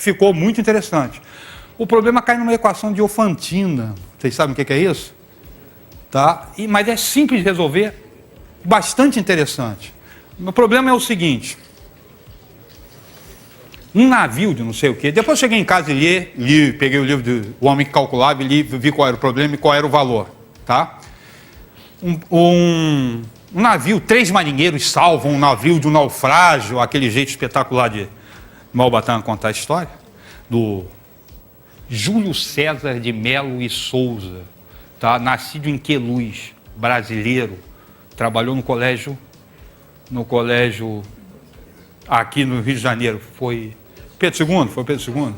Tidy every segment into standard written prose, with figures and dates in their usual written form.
ficou muito interessante. O problema cai numa equação de Diofantina. Vocês sabem o que é isso? Tá? Mas é simples de resolver, bastante interessante. O problema é o seguinte. Um navio de não sei o quê. Depois eu cheguei em casa e li, peguei o livro do O Homem que Calculava e li, vi qual era o problema e qual era o valor. Tá? Um navio, 3 marinheiros salvam um navio de um naufrágio, aquele jeito espetacular de Malbatã contar a história, do Júlio César de Melo e Souza, tá? Nascido em Queluz, brasileiro, trabalhou no colégio aqui no Rio de Janeiro, foi Pedro II? Foi Pedro II?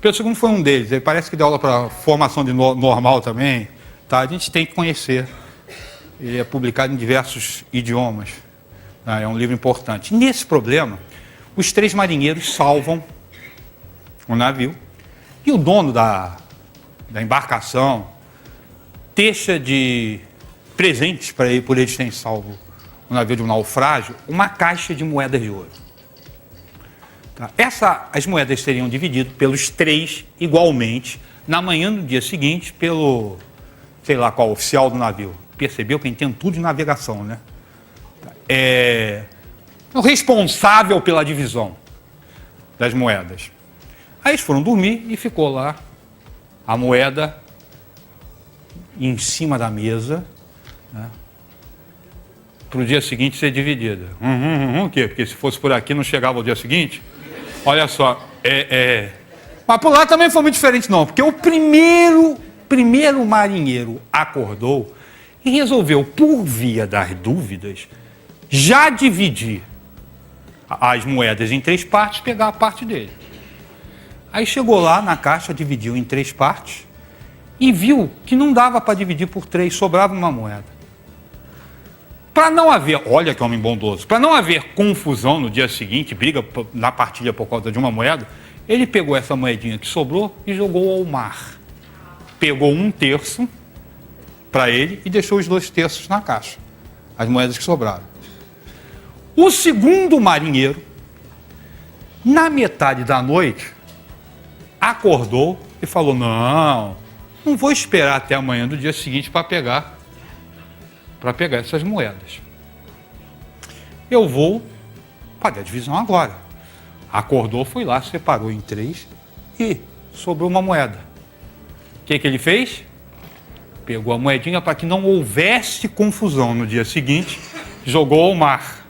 Pedro II foi um deles, ele parece que deu aula para formação de normal também, tá? A gente tem que conhecer. Ele é publicado em diversos idiomas, tá? É um livro importante. Nesse problema, os 3 marinheiros salvam o navio e o dono da embarcação deixa de presentes para ele, por eles terem salvo o navio de um naufrágio, uma caixa de moedas de ouro. Tá? As moedas seriam divididas pelos 3 igualmente na manhã do dia seguinte pelo, sei lá qual, oficial do navio. Percebeu que entende tudo de navegação, né? O responsável pela divisão das moedas. Aí eles foram dormir e ficou lá a moeda em cima da mesa, né? Para o dia seguinte ser dividida. O quê? Porque se fosse por aqui não chegava ao dia seguinte? Olha só, mas por lá também foi muito diferente não, porque o primeiro marinheiro acordou e resolveu, por via das dúvidas, já dividir as moedas em 3 partes, pegar a parte dele. Aí chegou lá na caixa, dividiu em 3 partes e viu que não dava para dividir por 3, sobrava uma moeda. Para não haver, olha que homem bondoso, para não haver confusão no dia seguinte, briga na partilha por causa de uma moeda, ele pegou essa moedinha que sobrou e jogou ao mar. Pegou 1/3 para ele e deixou os 2/3 na caixa, as moedas que sobraram. O segundo marinheiro, na metade da noite, acordou e falou, não vou esperar até amanhã do dia seguinte para pegar essas moedas. Eu vou fazer a divisão agora. Acordou, foi lá, separou em 3 e sobrou uma moeda. O que ele fez? Pegou a moedinha para que não houvesse confusão no dia seguinte, jogou ao mar.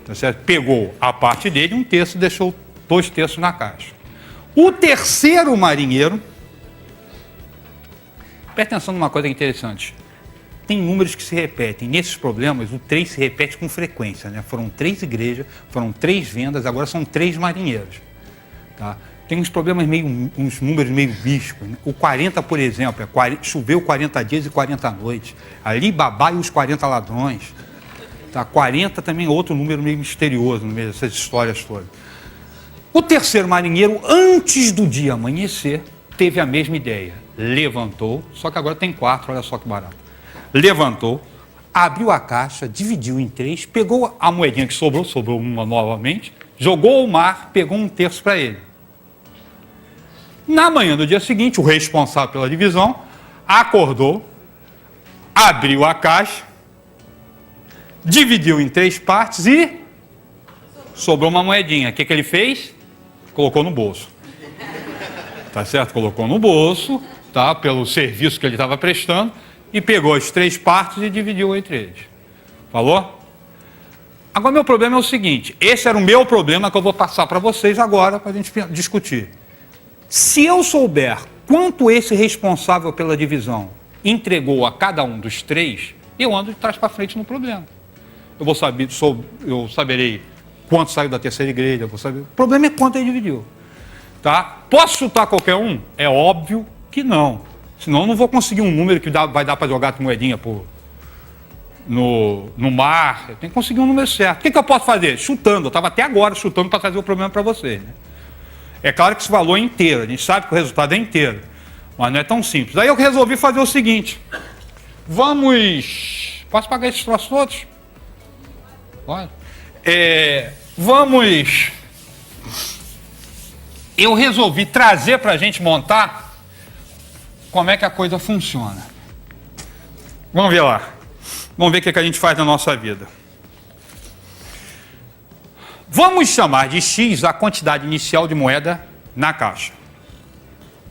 Tá certo? Pegou a parte dele, 1/3, deixou 2/3 na caixa. O terceiro marinheiro, presta atenção numa coisa interessante, tem números que se repetem. Nesses problemas, o 3 se repete com frequência, né? Foram 3 igrejas, foram 3 vendas, agora são 3 marinheiros. Tá? Tem uns problemas uns números meio místicos, né? O 40, por exemplo, choveu 40 dias e 40 noites. Ali Babá e os 40 ladrões. Tá? 40 também é outro número meio misterioso no meio dessas histórias todas. O terceiro marinheiro, antes do dia amanhecer, teve a mesma ideia. Levantou, só que agora tem 4, olha só que barato. Levantou, abriu a caixa, dividiu em 3, pegou a moedinha que sobrou uma novamente, jogou ao mar, pegou 1/3 para ele. Na manhã do dia seguinte, o responsável pela divisão acordou, abriu a caixa, dividiu em 3 partes e sobrou uma moedinha. O que ele fez? Colocou no bolso. Tá certo? Colocou no bolso, tá? Pelo serviço que ele estava prestando, e pegou as 3 partes e dividiu entre eles. Falou? Agora, meu problema é o seguinte, esse era o meu problema que eu vou passar para vocês agora, para a gente discutir. Se eu souber quanto esse responsável pela divisão entregou a cada um dos 3, eu ando de trás para frente no problema. Eu saberei quanto saiu da terceira igreja, eu vou saber. O problema é quanto ele dividiu. Tá? Posso chutar qualquer um? É óbvio que não. Senão eu não vou conseguir um número que vai dar para jogar moedinha no mar. Eu tenho que conseguir um número certo. O que eu posso fazer? Chutando. Eu estava até agora chutando para trazer o problema para vocês. Né? É claro que esse valor é inteiro. A gente sabe que o resultado é inteiro. Mas não é tão simples. Aí eu resolvi fazer o seguinte. Posso pagar esses troços todos? Pode. Vamos eu resolvi trazer para a gente montar como é que a coisa funciona. Vamos ver lá. Vamos ver o que a gente faz na nossa vida. Vamos chamar de X a quantidade inicial de moeda na caixa.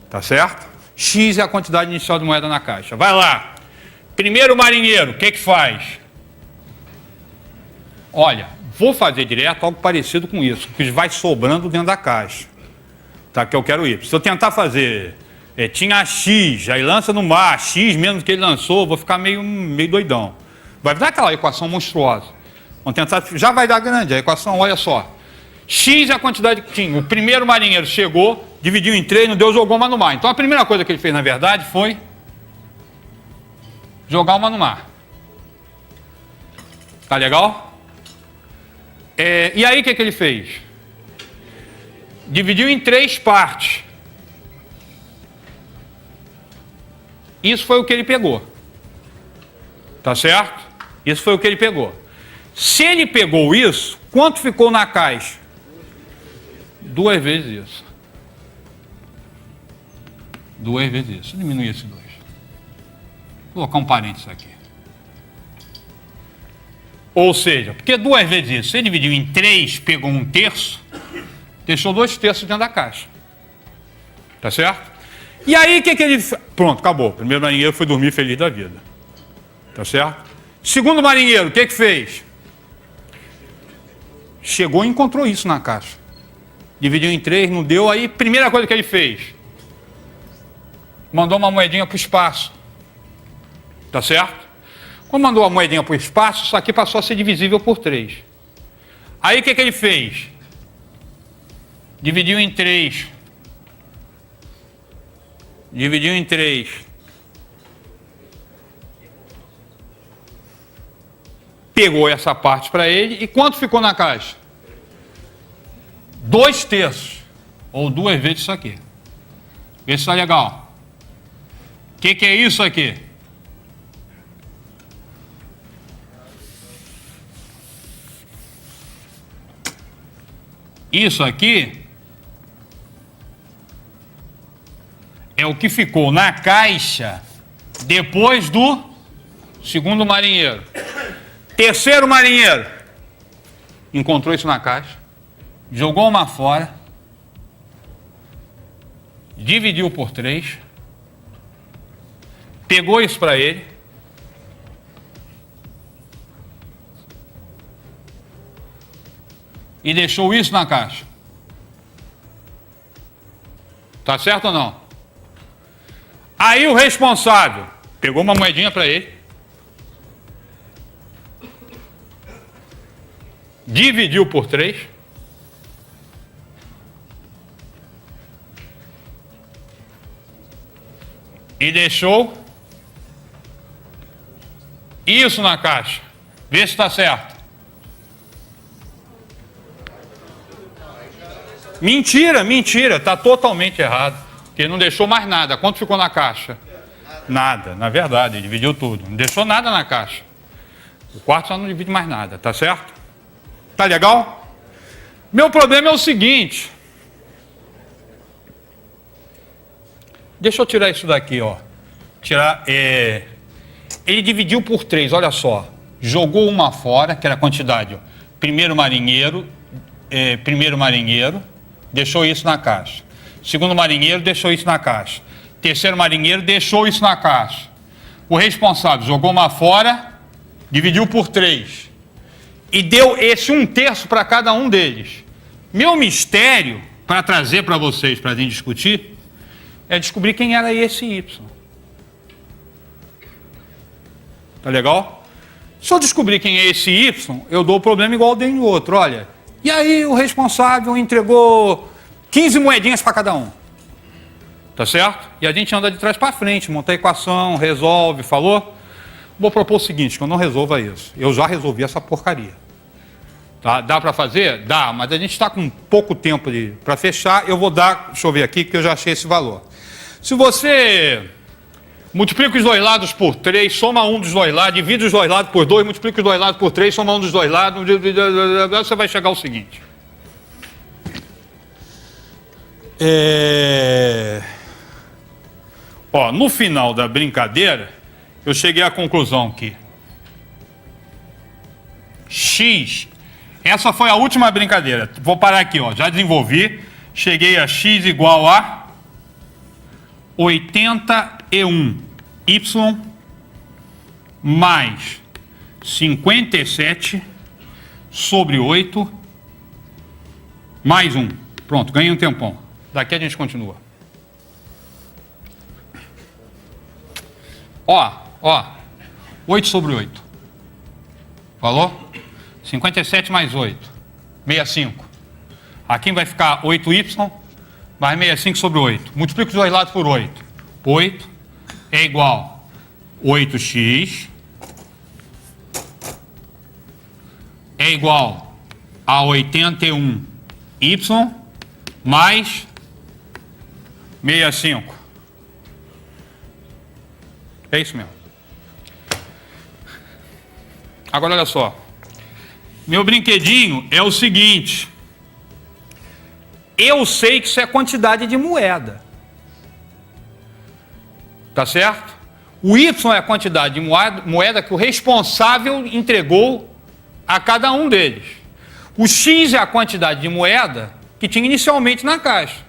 Tá certo? X é a quantidade inicial de moeda na caixa. Vai lá. Primeiro marinheiro, o que faz? Olha, vou fazer direto algo parecido com isso, que vai sobrando dentro da caixa. Tá? Que eu quero ir. Se eu tentar fazer, tinha X, aí lança no mar, X menos do que ele lançou, vou ficar meio doidão. Vai dar aquela equação monstruosa. Vamos tentar, já vai dar grande a equação, olha só. X é a quantidade que tinha. O primeiro marinheiro chegou, dividiu em 3, não deu, jogou uma no mar. Então a primeira coisa que ele fez, na verdade, foi jogar uma no mar. Tá legal? E aí o que ele fez? Dividiu em 3 partes. Isso foi o que ele pegou. Tá certo? Isso foi o que ele pegou. Se ele pegou isso, quanto ficou na caixa? 2 vezes isso. 2 vezes isso. Diminuir esse 2. Vou colocar um parênteses aqui. Ou seja, porque 2 vezes isso, se ele dividiu em 3, pegou 1/3, deixou 2/3 dentro da caixa. Tá certo? E aí o que ele... Pronto, acabou. O primeiro marinheiro foi dormir feliz da vida. Tá certo? Segundo marinheiro, o que fez? Chegou e encontrou isso na caixa. Dividiu em 3, não deu. Aí, primeira coisa que ele fez, mandou uma moedinha para o espaço. Tá certo? Quando mandou a moedinha para o espaço, isso aqui passou a ser divisível por 3. Aí, o que ele fez? Dividiu em 3. Dividiu em 3. Pegou essa parte para ele. E quanto ficou na caixa? 2/3. Ou 2 vezes isso aqui. Vê se está legal. O que é isso aqui? Isso aqui é o que ficou na caixa depois do segundo marinheiro. Terceiro marinheiro encontrou isso na caixa, jogou uma fora, dividiu por 3, pegou isso para ele, e deixou isso na caixa. Tá certo ou não? Aí o responsável pegou uma moedinha para ele, dividiu por 3, e deixou isso na caixa. Vê se está certo. Mentira, está totalmente errado. Porque ele não deixou mais nada. Quanto ficou na caixa? Nada, na verdade, ele dividiu tudo. Não deixou nada na caixa. O quarto só não divide mais nada, tá certo? Tá legal? Meu problema é o seguinte. Deixa eu tirar isso daqui, ó. Ele dividiu por 3, olha só. Jogou uma fora, que era a quantidade, ó. Primeiro marinheiro, deixou isso na caixa. Segundo marinheiro, deixou isso na caixa. Terceiro marinheiro, deixou isso na caixa. O responsável jogou uma fora, dividiu por 3. E deu esse 1/3 para cada um deles. Meu mistério, para trazer para vocês, para a gente discutir, é descobrir quem era esse Y. Tá legal? Se eu descobrir quem é esse Y, eu dou o problema igual eu dei no outro, olha. E aí o responsável entregou 15 moedinhas para cada um. Tá certo? E a gente anda de trás para frente, monta a equação, resolve, falou? Vou propor o seguinte, que eu não resolva isso. Eu já resolvi essa porcaria. Tá? Dá para fazer? Dá, mas a gente está com pouco tempo para fechar. Eu vou dar, deixa eu ver aqui, que eu já achei esse valor. Se você multiplica os dois lados por 3, soma um dos dois lados, divide os dois lados por 2, multiplica os dois lados por 3, soma um dos dois lados, você vai chegar ao seguinte. Ó, no final da brincadeira, eu cheguei à conclusão que x, essa foi a última brincadeira. Vou parar aqui, ó, já desenvolvi. Cheguei a x igual a 81y mais 57 sobre 8 mais 1. Pronto, ganhei um tempão. Daqui a gente continua. Ó, 8 sobre 8. Falou? 57 mais 8. 65. Aqui vai ficar 8y mais 65 sobre 8. Multiplica os dois lados por 8. 8 é igual a 8x é igual a 81y mais 65. É isso mesmo. Agora olha só. Meu brinquedinho é o seguinte. Eu sei que isso é quantidade de moeda. Tá certo? O Y é a quantidade de moeda que o responsável entregou a cada um deles. O X é a quantidade de moeda que tinha inicialmente na caixa.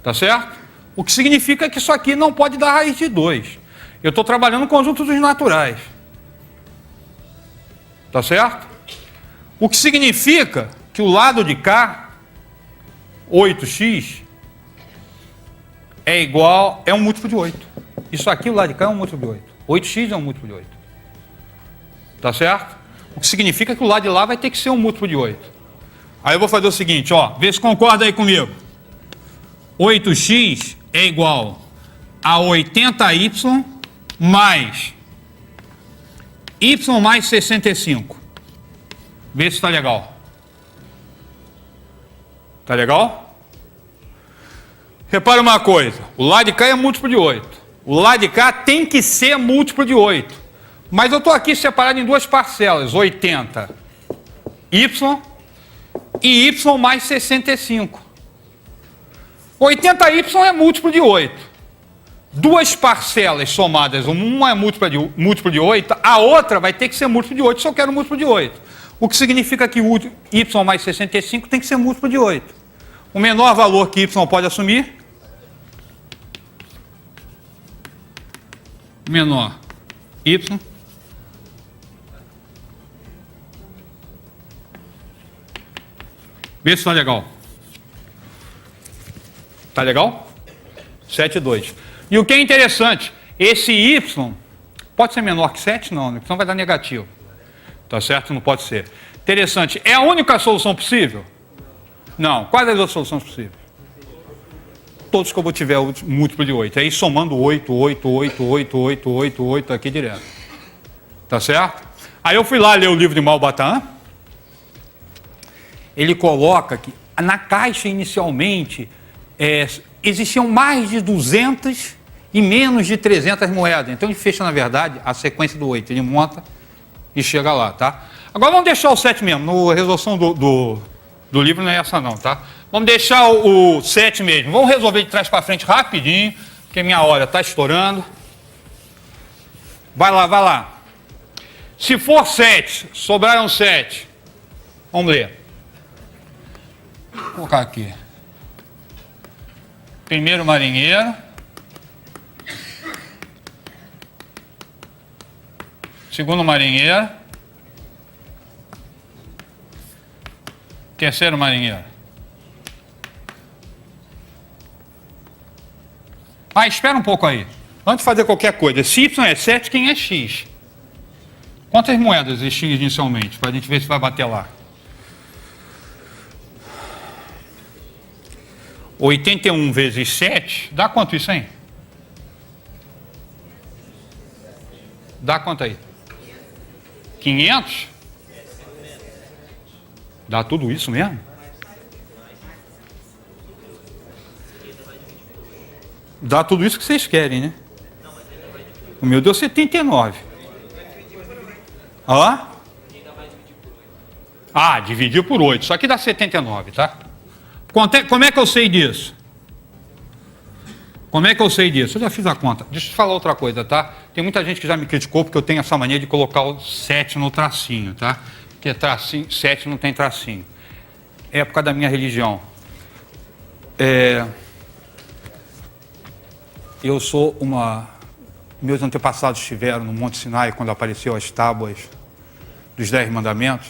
Tá certo? O que significa que isso aqui não pode dar raiz de 2. Eu estou trabalhando no conjunto dos naturais. Tá certo? O que significa que o lado de cá, 8x, é um múltiplo de 8. Isso aqui, o lado de cá, é um múltiplo de 8. 8x é um múltiplo de 8. Tá certo? O que significa que o lado de lá vai ter que ser um múltiplo de 8. Aí eu vou fazer o seguinte, ó, vê se concorda aí comigo. 8x é igual a 80y mais y mais 65. Vê se está legal. Tá legal? Repara uma coisa, o lado de cá é múltiplo de 8. O lado de cá tem que ser múltiplo de 8. Mas eu estou aqui separado em duas parcelas, 80y e y mais 65. 80y é múltiplo de 8. Duas parcelas somadas, uma é múltiplo de 8, a outra vai ter que ser múltiplo de 8 se eu quero múltiplo de 8. O que significa que o y mais 65 tem que ser múltiplo de 8. O menor valor que y pode assumir, menor y, vê se está legal. Tá legal? 7,2. E o que é interessante, esse y pode ser menor que 7? Não, senão vai dar negativo. Tá certo? Não pode ser. Interessante. É a única solução possível? Não. Quais as outras soluções possíveis? Todos que eu tiver o múltiplo de 8. Aí somando 8, 8, 8, 8, 8, 8, 8 aqui direto. Tá certo? Aí eu fui lá ler o livro de Malbatan. Ele coloca que na caixa inicialmente existiam mais de 200 e menos de 300 moedas. Então ele fecha, na verdade, a sequência do 8. Ele monta e chega lá, tá? Agora vamos deixar o 7 mesmo. A resolução do livro não é essa não, tá? Vamos deixar o 7 mesmo. Vamos resolver de trás para frente rapidinho, porque minha hora está estourando. Vai lá, vai lá. Se for 7, sobraram 7. Vamos ler. Vou colocar aqui. Primeiro marinheiro. Segundo marinheiro. Terceiro marinheiro. Ah, espera um pouco aí. Antes de fazer qualquer coisa, se y é 7, quem é x? Quantas moedas existiam inicialmente? Para a gente ver se vai bater lá. 81 vezes 7, dá quanto isso aí? Dá quanto aí? 500? Dá tudo isso mesmo? Dá tudo isso que vocês querem, né? O meu deu 79. Ah, dividiu por 8. Só que dá 79, tá? Como é que eu sei disso? Como é que eu sei disso? Eu já fiz a conta. Deixa eu te falar outra coisa, tá? Tem muita gente que já me criticou porque eu tenho essa mania de colocar o 7 no tracinho, tá? Porque tracinho, 7 não tem tracinho. É época da minha religião. Eu sou uma... Meus antepassados estiveram no Monte Sinai quando apareceu as tábuas dos 10 mandamentos.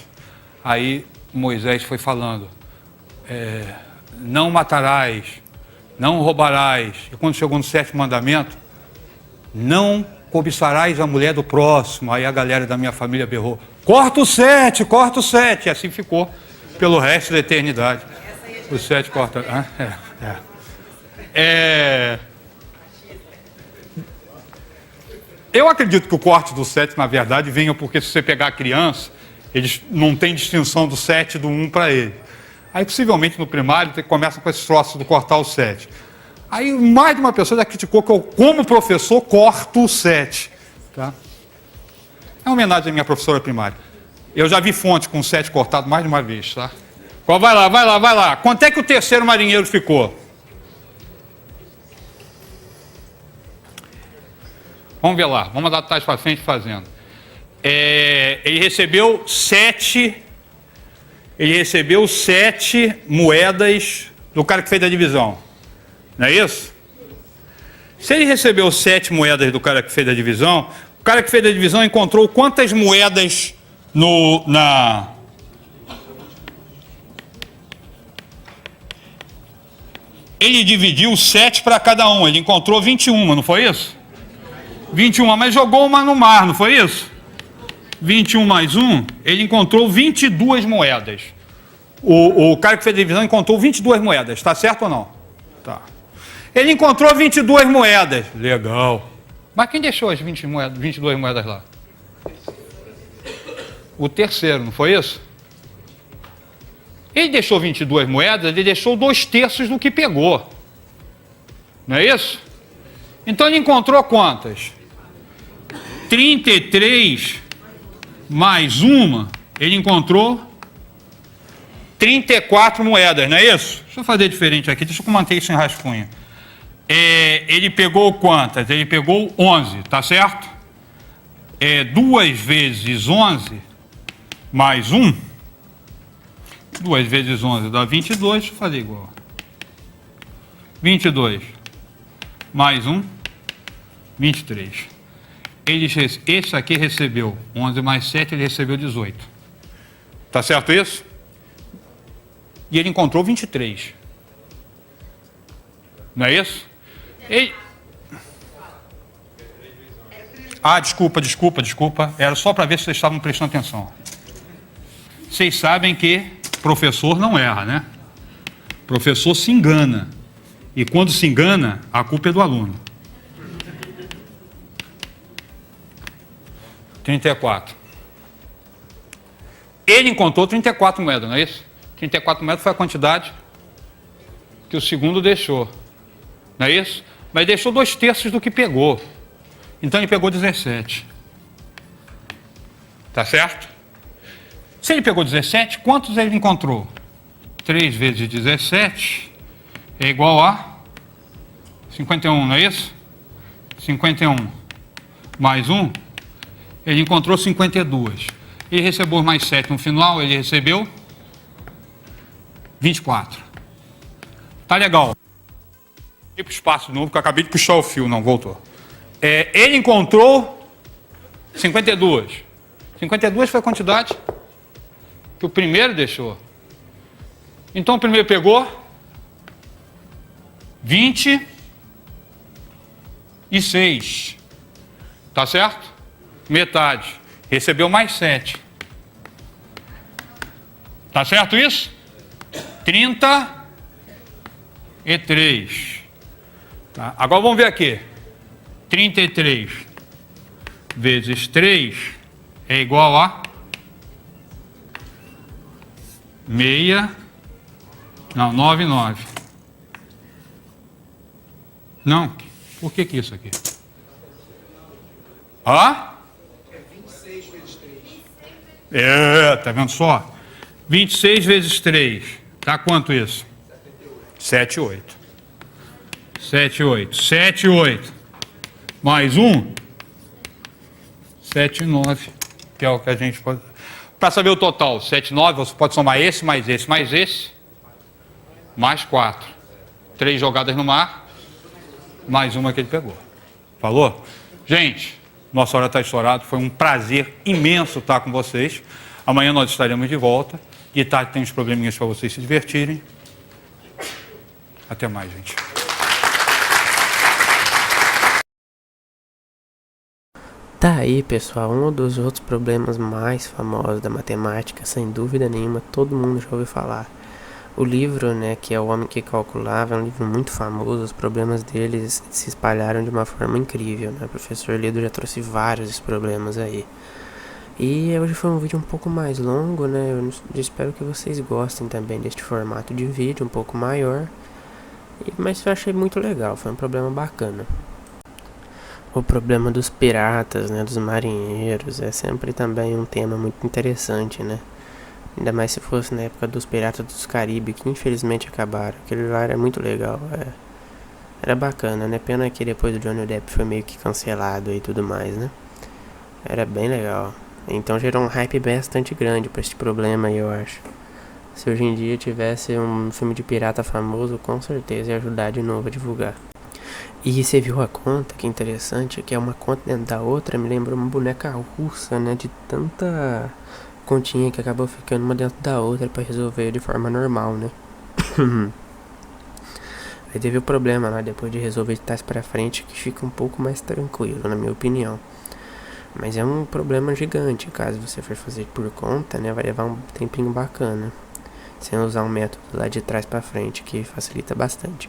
Aí Moisés foi falando, não matarás, não roubarás. E quando chegou no 7º mandamento, não cobiçarás a mulher do próximo. Aí a galera da minha família berrou, corta o 7, corta o 7. E assim ficou pelo resto da eternidade. O 7 corta... Eu acredito que o corte do 7, na verdade, venha porque se você pegar a criança, eles não tem distinção do 7 e do 1 para ele. Aí, possivelmente, no primário, começa com esse troço do cortar o 7. Aí, mais de uma pessoa já criticou que eu, como professor, corto o 7. Tá? É uma homenagem à minha professora primária. Eu já vi fonte com 7 cortado mais de uma vez, tá? Vai lá. Quanto é que o 3º marinheiro ficou? Vamos ver lá, vamos dar trás para frente fazendo. Ele recebeu 7 moedas do cara que fez a divisão. Não é isso? Se ele recebeu 7 moedas do cara que fez a divisão, o cara que fez a divisão encontrou quantas moedas Ele dividiu 7 para cada um, ele encontrou 21, não foi isso? 21, mas jogou uma no mar, não foi isso? 21 mais 1, ele encontrou 22 moedas. O cara que fez a divisão encontrou 22 moedas, está certo ou não? Tá. Ele encontrou 22 moedas. Legal. Mas quem deixou as 22 moedas lá? O 3º, não foi isso? Ele deixou 22 moedas, ele deixou 2/3 do que pegou. Não é isso? Então ele encontrou quantas? 33 mais uma, ele encontrou 34 moedas, não é isso? Deixa eu fazer diferente aqui, deixa eu manter isso em rascunho. Ele pegou quantas? Ele pegou 11, tá certo? 2 vezes 11 mais 1. 2 vezes 11 dá 22, deixa eu fazer igual. 22 mais 1, 23. Esse aqui recebeu 11 mais 7, ele recebeu 18. Tá certo isso? E ele encontrou 23. Não é isso? Desculpa. Era só para ver se vocês estavam prestando atenção. Vocês sabem que professor não erra, né? Professor se engana. E quando se engana, a culpa é do aluno. 34. Ele encontrou 34 moedas, não é isso? 34 moedas foi a quantidade que o segundo deixou. Não é isso? Mas deixou 2/3 do que pegou. Então ele pegou 17. Tá certo? Se ele pegou 17, quantos ele encontrou? 3 vezes 17 é igual a 51, não é isso? 51 mais 1, ele encontrou 52. Ele recebeu mais 7 no final, ele recebeu 24. Tá legal. Ir para o espaço de novo, que eu acabei de puxar o fio, não, voltou. Ele encontrou 52. 52 foi a quantidade que o primeiro deixou. Então o primeiro pegou 26. Tá certo? Metade. Recebeu mais 7. Tá certo isso? 33. Tá? Agora vamos ver aqui. 33 vezes 3 é igual a 99. Não, por que isso aqui? Hã? 26 vezes 3. Tá vendo só? 26 vezes 3. Dá quanto isso? 7, 8. 7, 8. 7, 8. Mais um. 7, 9. Que é o que a gente pode... Para saber o total, 7, 9, você pode somar esse, mais esse, mais esse. Mais 4. 3 jogadas no mar. Mais uma que ele pegou. Falou? Gente, nossa hora está estourada. Foi um prazer imenso estar com vocês. Amanhã nós estaremos de volta. De tarde tem uns probleminhas para vocês se divertirem. Até mais, gente. Tá aí, pessoal, um dos outros problemas mais famosos da matemática, sem dúvida nenhuma, todo mundo já ouviu falar. O livro, né, que é O Homem que Calculava, é um livro muito famoso, os problemas deles se espalharam de uma forma incrível, né? O professor Lido já trouxe vários desses problemas aí. E hoje foi um vídeo um pouco mais longo, né? Eu espero que vocês gostem também deste formato de vídeo, um pouco maior. Mas eu achei muito legal, foi um problema bacana. O problema dos piratas, né, dos marinheiros, é sempre também um tema muito interessante, né? Ainda mais se fosse na época dos piratas dos Caribe, que infelizmente acabaram. Aquele lá era muito legal, era bacana, né? Pena que depois o Johnny Depp foi meio que cancelado e tudo mais, né? Era bem legal. Então gerou um hype bastante grande pra esse problema aí, eu acho. Se hoje em dia tivesse um filme de pirata famoso, com certeza ia ajudar de novo a divulgar. E você viu a conta, que interessante, que é uma conta dentro da outra, me lembra uma boneca russa, né, de tanta continha que acabou ficando uma dentro da outra pra resolver de forma normal, né. Aí teve o problema lá, depois de resolver de trás pra frente, que fica um pouco mais tranquilo, na minha opinião. Mas é um problema gigante, caso você for fazer por conta, né, vai levar um tempinho bacana, sem usar um método lá de trás pra frente, que facilita bastante.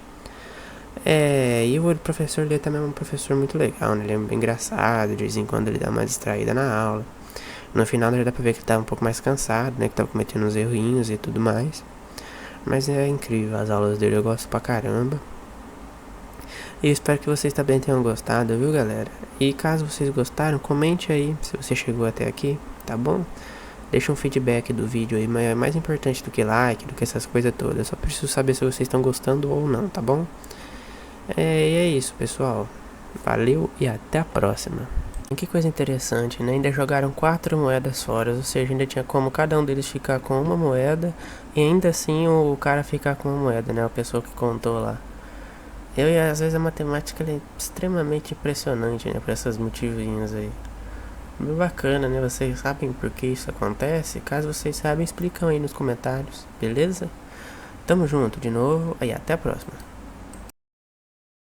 E o professor Lê também é um professor muito legal, né? Ele é bem engraçado, de vez em quando ele dá uma distraída na aula. No final já dá pra ver que ele tava um pouco mais cansado, né? Que tava cometendo uns errinhos e tudo mais. Mas é incrível, as aulas dele eu gosto pra caramba. E eu espero que vocês também tenham gostado, viu, galera? E caso vocês gostaram, comente aí se você chegou até aqui, tá bom? Deixa um feedback do vídeo aí, mas é mais importante do que like, do que essas coisas todas. Eu só preciso saber se vocês estão gostando ou não, tá bom? E é isso, pessoal. Valeu e até a próxima. Que coisa interessante, né? Ainda jogaram 4 moedas fora, ou seja, ainda tinha como cada um deles ficar com uma moeda e ainda assim o cara ficar com uma moeda, né? A pessoa que contou lá. E às vezes a matemática é extremamente impressionante, né? Por essas motivinhas aí. Bem bacana, né? Vocês sabem por que isso acontece? Caso vocês saibam, explicam aí nos comentários, beleza? Tamo junto de novo e até a próxima.